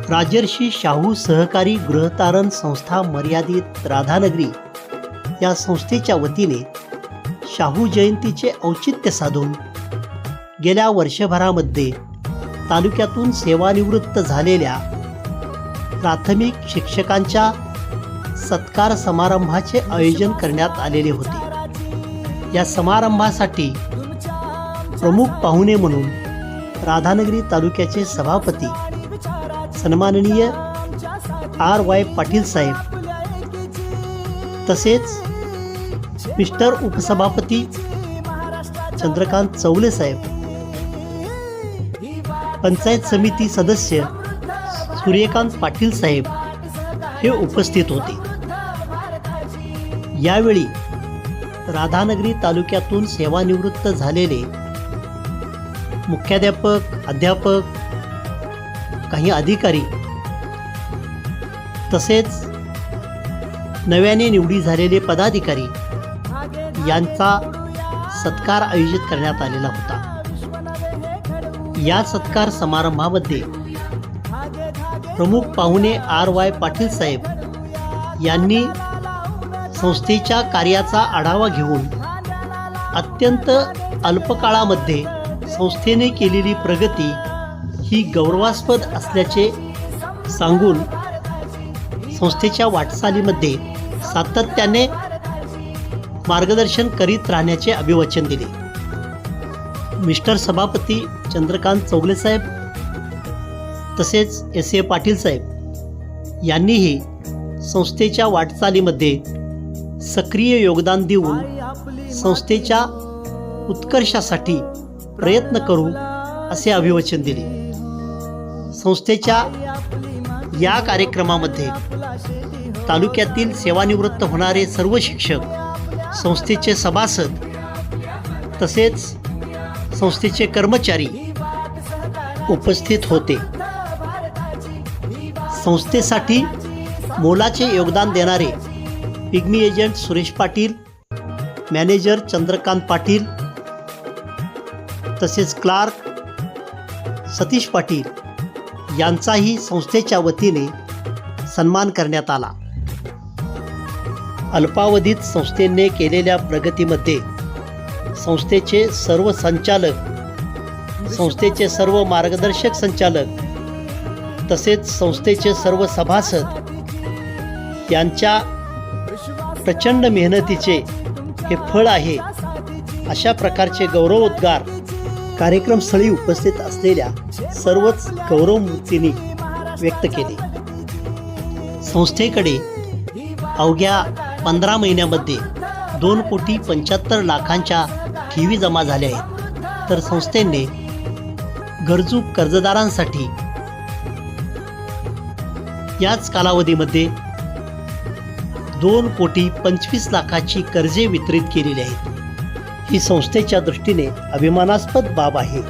राजर्षी शाहू सहकारी गृहतारण संस्था मर्यादित राधानगरी या संस्थेच्या वतीने शाहू जयंतीचे औचित्य साधून गेल्या वर्षभरामध्ये तालुक्यातून सेवानिवृत्त झालेल्या प्राथमिक शिक्षकांच्या सत्कार समारंभाचे आयोजन करण्यात आलेले होते। या समारंभासाठी प्रमुख पाहुणे म्हणून राधानगरी तालुक्याचे सभापती सन्माननीय R.Y. पाटील साहेब, तसेच मिस्टर उपसभापती चंद्रकांत चौले साहेब, पंचायत समिती सदस्य सूर्यकांत पाटील साहेब हे उपस्थित होते। यावेळी राधानगरी तालुक्यातून सेवानिवृत्त झालेले मुख्याध्यापक, अध्यापक, काही अधिकारी तसेच नव्याने निवडी झालेले पदाधिकारी यांचा सत्कार आयोजित करण्यात आलेला होता। या सत्कार समारंभामध्ये प्रमुख पाहुणे R.Y. पाटील साहेब यांनी संस्थेच्या कार्याचा आढावा घेऊन अत्यंत अल्पकाळामध्ये संस्थेने केलेली प्रगती ही गौरवास्पद असल्याचे सांगून संस्थेच्या वाटचालीमध्ये सातत्याने मार्गदर्शन करीत राहण्याचे अभिवचन दिले। मिस्टर सभापती चंद्रकांत चौले साहेब तसेच S.A. पाटील साहेब यांनीही संस्थेच्या वाटचालीमध्ये सक्रिय योगदान देऊन संस्थेच्या उत्कर्षासाठी प्रयत्न करू असे अभिवचन दिले। संस्थेच्या या कार्यक्रमामध्ये तालुक्यातील सेवानिवृत्त होणारे सर्व शिक्षक, संस्थेचे सभासद तसेच संस्थेचे कर्मचारी उपस्थित होते। संस्थेसाठी मोलाचे योगदान देणारे pygmy agent Suresh Patil, manager Chandrakant Patil तसेच क्लार्क सतीश पाटील यांचाही संस्थेच्या वतीने सन्मान करण्यात आला। अल्पावधीत संस्थेने केलेल्या प्रगतीमध्ये संस्थेचे सर्व संचालक, संस्थेचे सर्व मार्गदर्शक संचालक तसेच संस्थेचे सर्व सभासद यांच्या प्रचंड मेहनतीचे हे फळ आहे अशा प्रकारचे गौरवोद्गार कार्यक्रमस्थळी उपस्थित असलेल्या सर्वच गौरवमूर्तींनी व्यक्त केले। संस्थेकडे अवघ्या 15 महिन्यामध्ये 2,75,00,000च्या ठेवी जमा झाल्या आहेत, तर संस्थेने गरजू कर्जदारांसाठी याच कालावधीमध्ये 2,25,00,000ची कर्जे वितरित केलेली आहेत। ही संस्थेच्या दृष्टीने अभिमानास्पद बाब आहे।